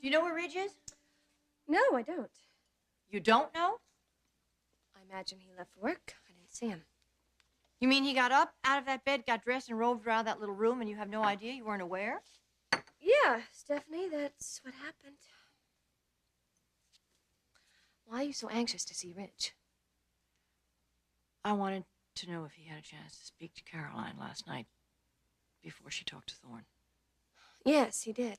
Do you know where Ridge is? No, I don't. You don't know? I imagine he left for work. I didn't see him. You mean he got up, out of that bed, got dressed, and roved around that little room, and you have no idea? You weren't aware? Yeah, Stephanie, that's what happened. Why are you so anxious to see Ridge? I wanted to know if he had a chance to speak to Caroline last night before she talked to Thorne. Yes, he did.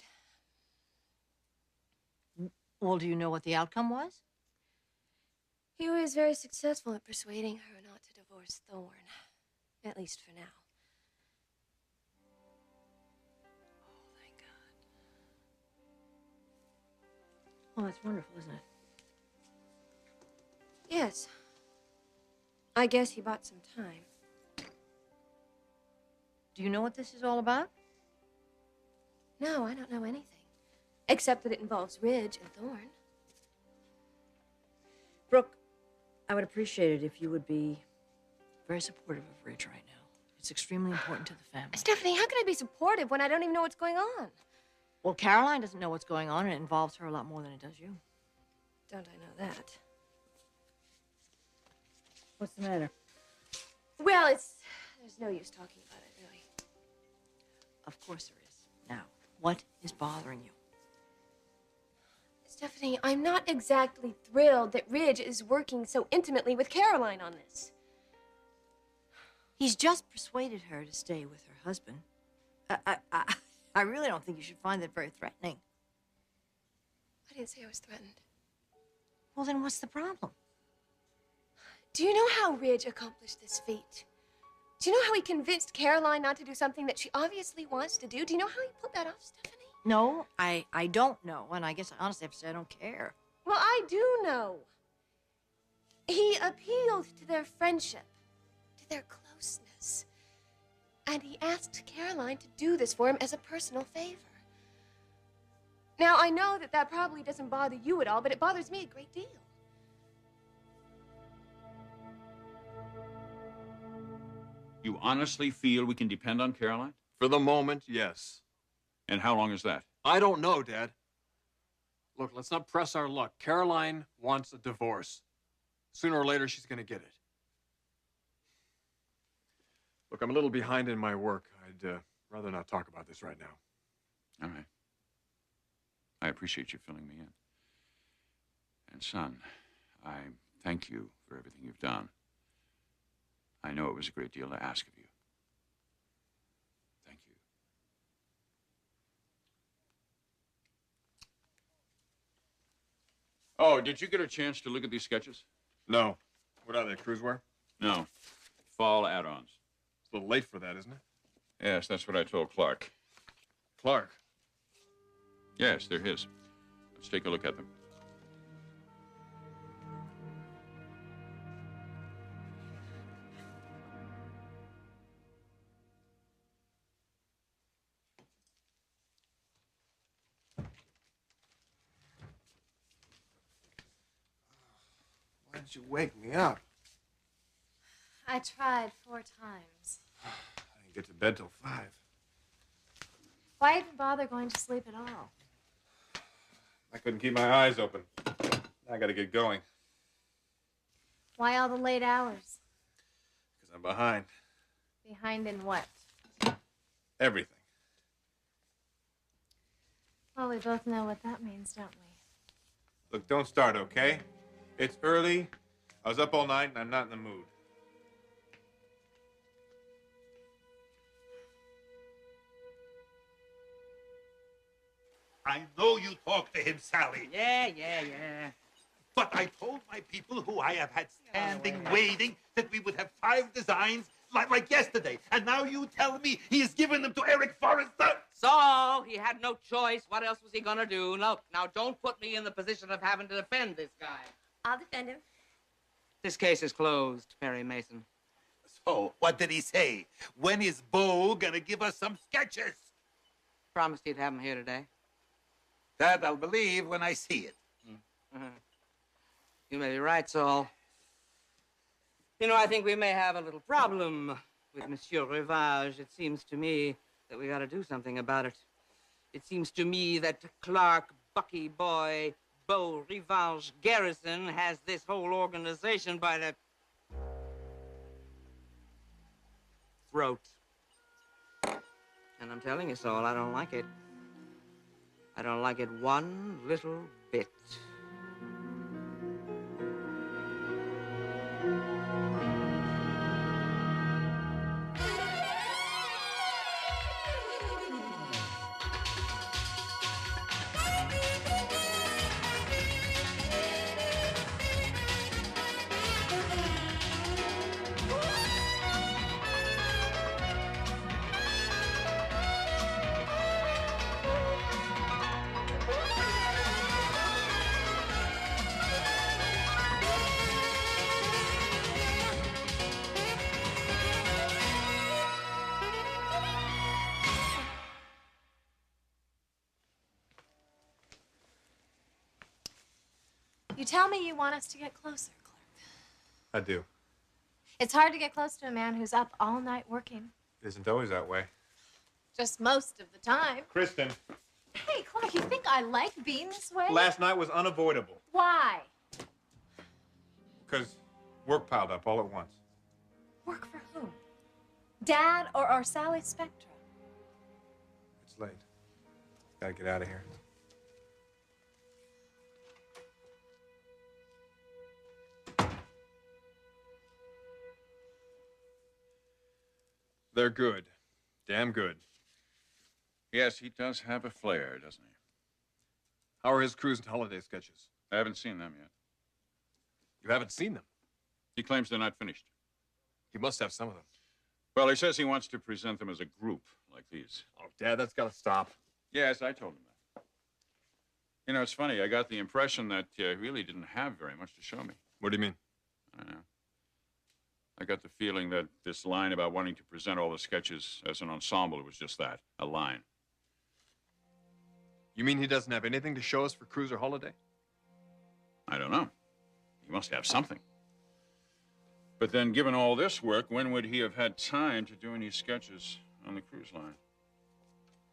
Well, do you know what the outcome was? He was very successful at persuading her not to divorce Thorne. At least for now. Oh, thank God. Well, that's wonderful, isn't it? Yes. I guess he bought some time. Do you know what this is all about? No, I don't know anything. Except that it involves Ridge and Thorne. Brooke, I would appreciate it if you would be very supportive of Ridge right now. It's extremely important to the family. Stephanie, how can I be supportive when I don't even know what's going on? Well, Caroline doesn't know what's going on, and it involves her a lot more than it does you. Don't I know that? What's the matter? Well, there's no use talking about it, really. Of course there is. Now, what is bothering you? Stephanie, I'm not exactly thrilled that Ridge is working so intimately with Caroline on this. He's just persuaded her to stay with her husband. I really don't think you should find that very threatening. I didn't say I was threatened. Well, then what's the problem? Do you know how Ridge accomplished this feat? Do you know how he convinced Caroline not to do something that she obviously wants to do? Do you know how he pulled that off, Stephanie? No, I don't know, and I guess I honestly have to say I don't care. Well, I do know. He appealed to their friendship, to their closeness, and he asked Caroline to do this for him as a personal favor. Now, I know that probably doesn't bother you at all, but it bothers me a great deal. You honestly feel we can depend on Caroline? For the moment, yes. And how long is that? I don't know, Dad. Look, let's not press our luck. Caroline wants a divorce. Sooner or later, she's going to get it. Look, I'm a little behind in my work. I'd rather not talk about this right now. All right. I appreciate you filling me in. And, son, I thank you for everything you've done. I know it was a great deal to ask of you. Thank you. Oh, did you get a chance to look at these sketches? No. What are they, cruisewear? No. Fall add-ons. It's a little late for that, isn't it? Yes, that's what I told Clarke. Clarke? Yes, they're his. Let's take a look at them. Why did you wake me up? I tried 4 times. I didn't get to bed till 5. Why even bother going to sleep at all? I couldn't keep my eyes open. I gotta get going. Why all the late hours? Because I'm behind. Behind in what? Everything. Well, we both know what that means, don't we? Look, don't start, okay? It's early. I was up all night and I'm not in the mood. I know you talked to him, Sally. Yeah. But I told my people who I have had standing waiting that we would have 5 designs like yesterday. And now you tell me he has given them to Eric Forrester? So, he had no choice. What else was he gonna do? Look, now don't put me in the position of having to defend this guy. I'll defend him. This case is closed, Perry Mason. So, what did he say? When is Bo gonna give us some sketches? Promised he'd have him here today. That I'll believe when I see it. You may be right, Saul. You know, I think we may have a little problem with Monsieur Rivage. It seems to me that we got to do something about it. It seems to me that Clarke Bucky boy, Beau Rivage Garrison has this whole organization by the throat. And I'm telling you, Saul, I don't like it. I don't like it one little bit. You tell me you want us to get closer, Clarke. I do. It's hard to get close to a man who's up all night working. It isn't always that way. Just most of the time. Kristen, Hey, Clarke, you think I like being this way? last night was unavoidable Why? because work piled up all at once. Work for whom? Dad or Sally Spectra? It's late. Gotta get out of here. They're good. Damn good. Yes, he does have a flair, doesn't he? How are his cruise and holiday sketches? I haven't seen them yet. You haven't seen them. He claims they're not finished. He must have some of them. Well, he says he wants to present them as a group, like these. Oh, Dad, that's got to stop. Yes, I told him that. You know, it's funny. I got the impression that he really didn't have very much to show me. What do you mean? I don't know. I got the feeling that this line about wanting to present all the sketches as an ensemble was just that, a line. You mean he doesn't have anything to show us for cruise or holiday? I don't know. He must have something. But then, given all this work, when would he have had time to do any sketches on the cruise line?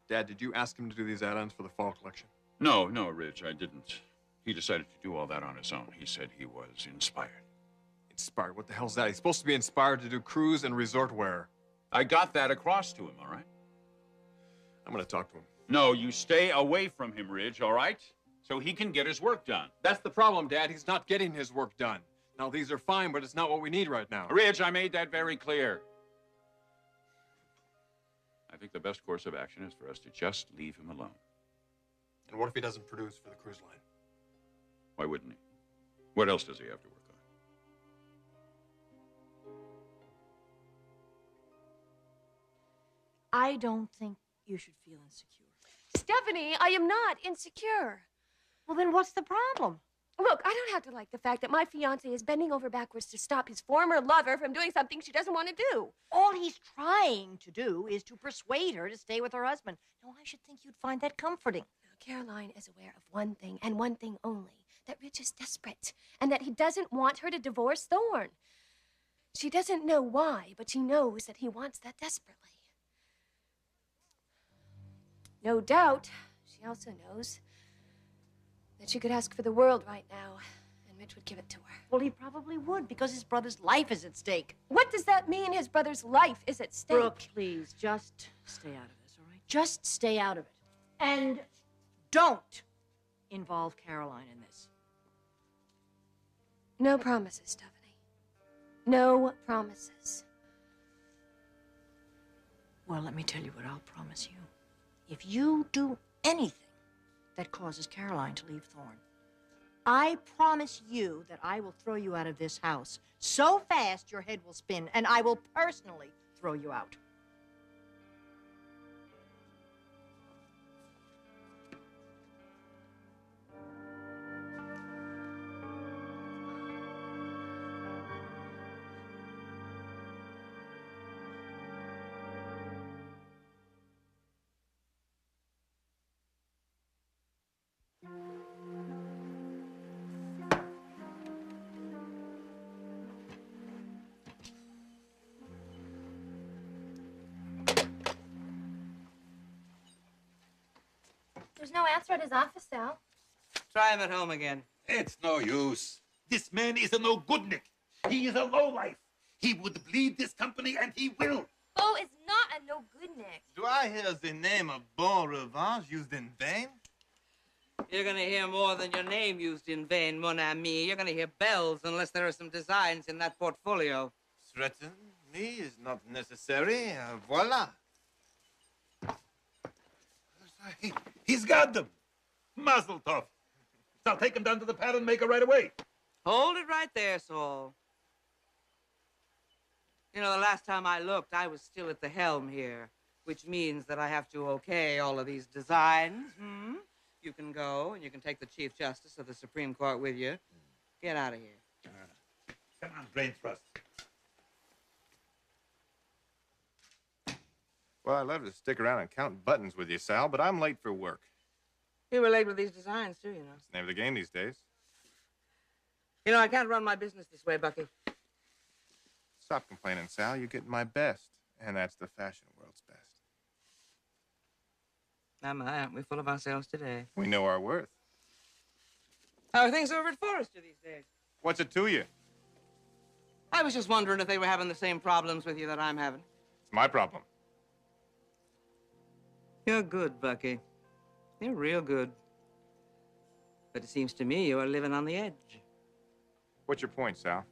Dad, did you ask him to do these add-ons for the fall collection? No, Ridge, I didn't. He decided to do all that on his own. He said he was inspired. Inspired? What the hell's that? He's supposed to be inspired to do cruise and resort wear. I got that across to him, all right? I'm going to talk to him. No, you stay away from him, Ridge, all right? So he can get his work done. That's the problem, Dad. He's not getting his work done. Now, these are fine, but it's not what we need right now. Ridge, I made that very clear. I think the best course of action is for us to just leave him alone. And what if he doesn't produce for the cruise line? Why wouldn't he? What else does he have to work on? I don't think you should feel insecure. Stephanie, I am not insecure. Well, then what's the problem? Look, I don't have to like the fact that my fiance is bending over backwards to stop his former lover from doing something she doesn't want to do. All he's trying to do is to persuade her to stay with her husband. Now, I should think you'd find that comforting. Now, Caroline is aware of one thing, and one thing only, that Rich is desperate, and that he doesn't want her to divorce Thorne. She doesn't know why, but she knows that he wants that desperately. No doubt, she also knows that she could ask for the world right now, and Rich would give it to her. Well, he probably would, because his brother's life is at stake. What does that mean, his brother's life is at stake? Brooke, please, just stay out of this, all right? Just stay out of it. And don't involve Caroline in this. No promises, Stephanie. No promises. Well, let me tell you what I'll promise you. If you do anything that causes Caroline to leave Thorne, I promise you that I will throw you out of this house so fast your head will spin, and I will personally throw you out. There's no answer at his office, Sal. Try him at home again. It's no use. This man is a no-goodnik. He is a lowlife. He would bleed this company, and he will. Bo is not a no-goodnik. Do I hear the name of Bon Revanche used in vain? You're gonna hear more than your name used in vain, mon ami. You're gonna hear bells unless there are some designs in that portfolio. Threaten me is not necessary. Voila. He's got them. Mazel tov. I'll take him down to the pattern maker right away. Hold it right there, Saul. You know, the last time I looked, I was still at the helm here, which means that I have to okay all of these designs. You can go, and you can take the Chief Justice of the Supreme Court with you. Get out of here. Come on, brain thrust. Well, I'd love to stick around and count buttons with you, Sal, but I'm late for work. You were late with these designs, too, you know. It's the name of the game these days. You know, I can't run my business this way, Bucky. Stop complaining, Sal. You're getting my best, and that's the fashion world's best. Aren't we full of ourselves today? We know our worth. How are things over at Forrester these days? What's it to you? I was just wondering if they were having the same problems with you that I'm having. It's my problem. You're good, Bucky. You're real good. But it seems to me you are living on the edge. What's your point, Sal?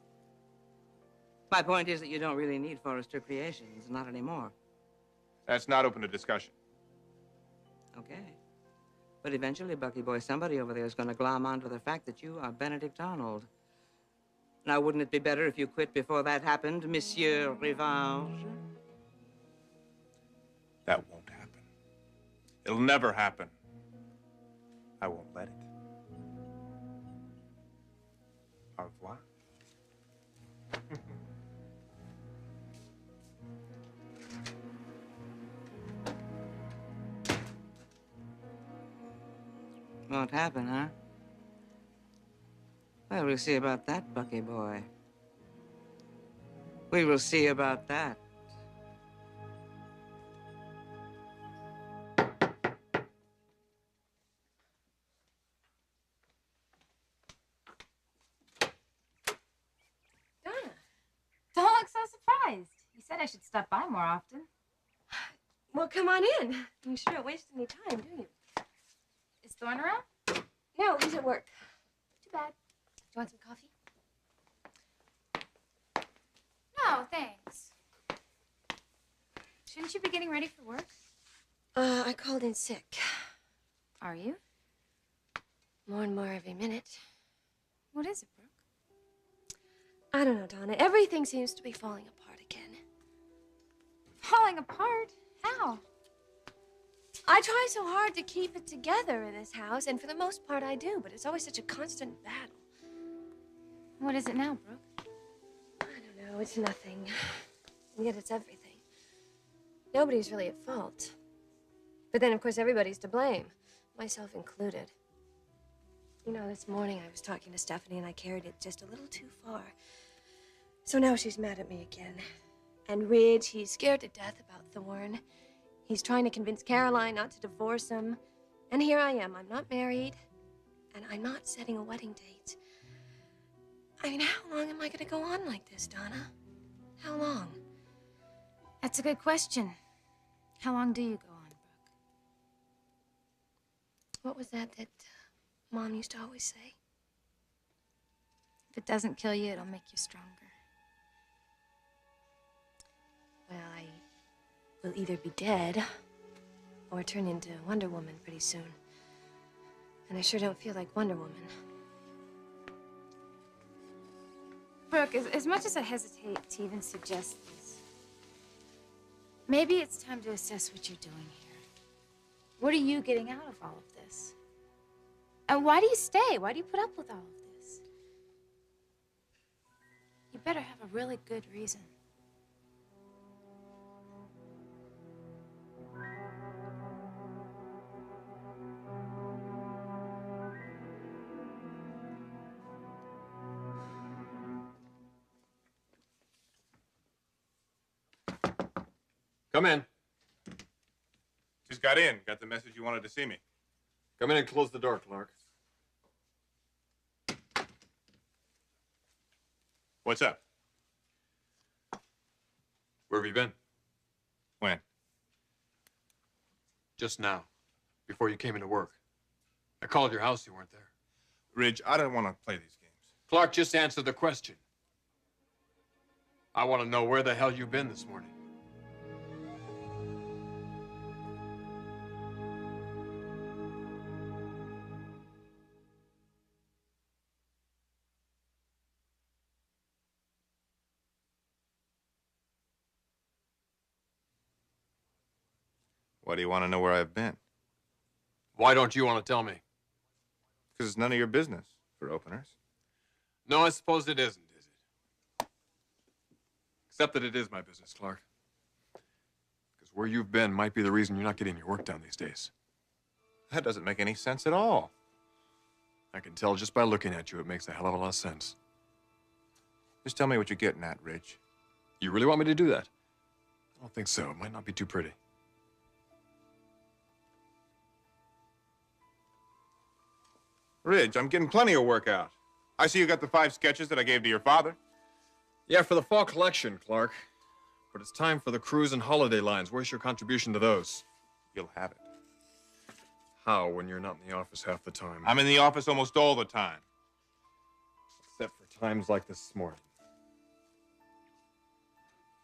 My point is that you don't really need Forrester Creations, not anymore. That's not open to discussion. Okay. But eventually, Bucky boy, somebody over there is going to glom onto the fact that you are Benedict Arnold. Now, wouldn't it be better if you quit before that happened, Monsieur Revenge? That won't happen. It'll never happen. I won't let it. Au revoir. Won't happen, huh? Well, we'll see about that, Bucky boy. We will see about that. Donna. Don't look so surprised. You said I should stop by more often. Well, come on in. You sure don't waste any time, do you? Is Thorne around? No, he's at work. Too bad. Do you want some coffee? No, thanks. Shouldn't you be getting ready for work? I called in sick. Are you? More and more every minute. What is it, Brooke? I don't know, Donna. Everything seems to be falling apart again. Falling apart? How? I try so hard to keep it together in this house, and for the most part I do, but it's always such a constant battle. What is it now, Brooke? I don't know. It's nothing. And yet it's everything. Nobody's really at fault. But then, of course, everybody's to blame, myself included. You know, this morning I was talking to Stephanie, and I carried it just a little too far. So now she's mad at me again. And Ridge, he's scared to death about Thorne. He's trying to convince Caroline not to divorce him. And here I am. I'm not married, and I'm not setting a wedding date. I mean, how long am I going to go on like this, Donna? How long? That's a good question. How long do you go on, Brooke? What was that Mom used to always say? If it doesn't kill you, it'll make you stronger. Well, I will either be dead or turn into Wonder Woman pretty soon. And I sure don't feel like Wonder Woman. Brooke, as much as I hesitate to even suggest this, maybe it's time to assess what you're doing here. What are you getting out of all of this? And why do you stay? Why do you put up with all of this? You better have a really good reason. Come in. Just got in. Got the message you wanted to see me. Come in and close the door, Clarke. What's up? Where have you been? When? Just now, before you came into work. I called your house, you weren't there. Ridge, I don't want to play these games. Clarke, just answer the question. I want to know where the hell you've been this morning. Why do you want to know where I've been? Why don't you want to tell me? Because it's none of your business, for openers. No, I suppose it isn't, is it? Except that it is my business, Clarke. Because where you've been might be the reason you're not getting your work done these days. That doesn't make any sense at all. I can tell just by looking at you, it makes a hell of a lot of sense. Just tell me what you're getting at, Ridge. You really want me to do that? I don't think so. It might not be too pretty. Ridge, I'm getting plenty of work out. I see you got the 5 sketches that I gave to your father. Yeah, for the fall collection, Clarke. But it's time for the cruise and holiday lines. Where's your contribution to those? You'll have it. How, when you're not in the office half the time? I'm in the office almost all the time. Except for times like this morning.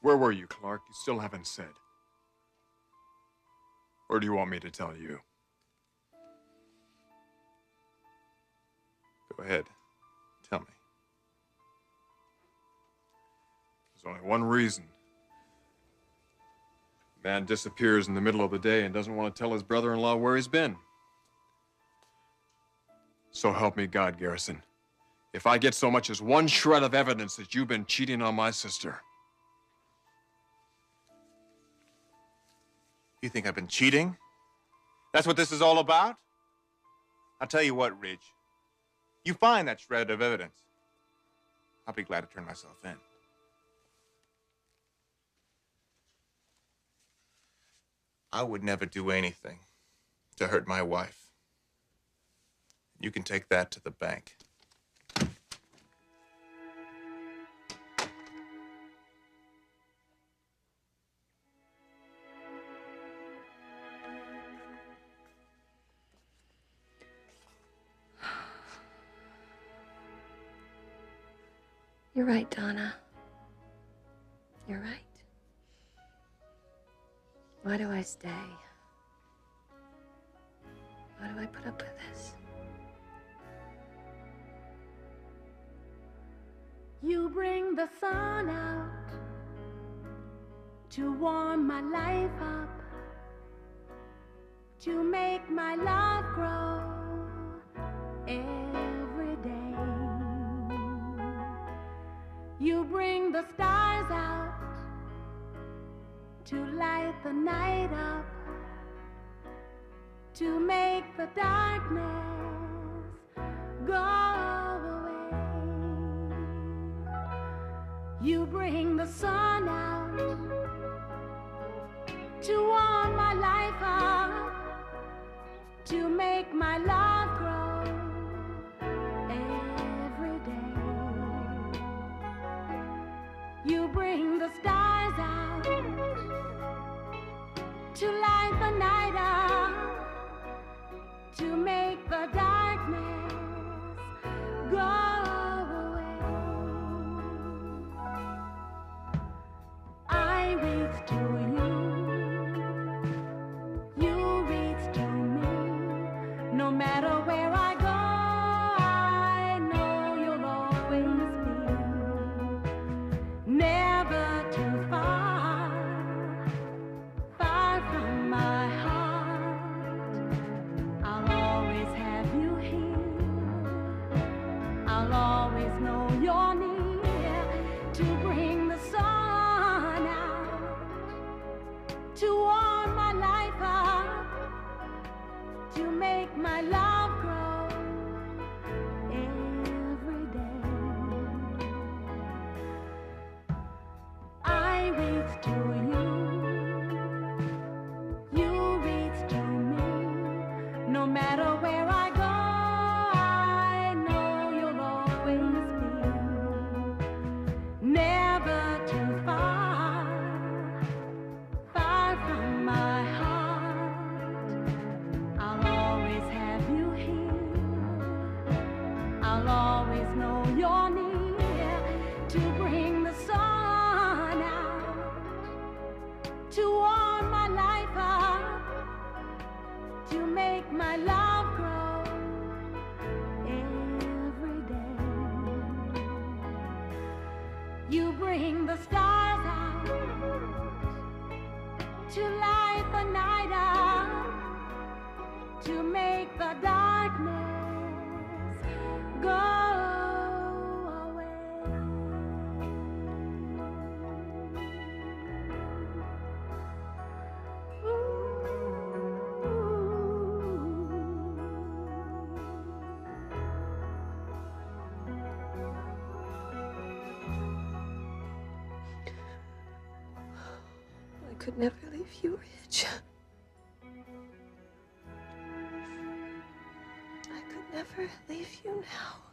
Where were you, Clarke? You still haven't said. Or do you want me to tell you? Go ahead. Tell me. There's only one reason. A man disappears in the middle of the day and doesn't want to tell his brother-in-law where he's been. So help me God, Garrison. If I get so much as one shred of evidence that you've been cheating on my sister. You think I've been cheating? That's what this is all about? I'll tell you what, Ridge. You find that shred of evidence, I'll be glad to turn myself in. I would never do anything to hurt my wife. You can take that to the bank. You're right, Donna. You're right. Why do I stay? Why do I put up with this? You bring the sun out to warm my life up, to make my love grow every day. You bring the stars out to light the night up, to make the darkness go away. You bring the sun out to warm my life up, to make my love grow every day. You bring the stars out to light the night up, to make the darkness go away. I reach to you, you reach to me. No matter where I go, I know you'll always be. Never too far, far from my heart. bring the stars out, to light the night out, to make the darkness go away. I could never leave you, Ridge. I could never leave you now.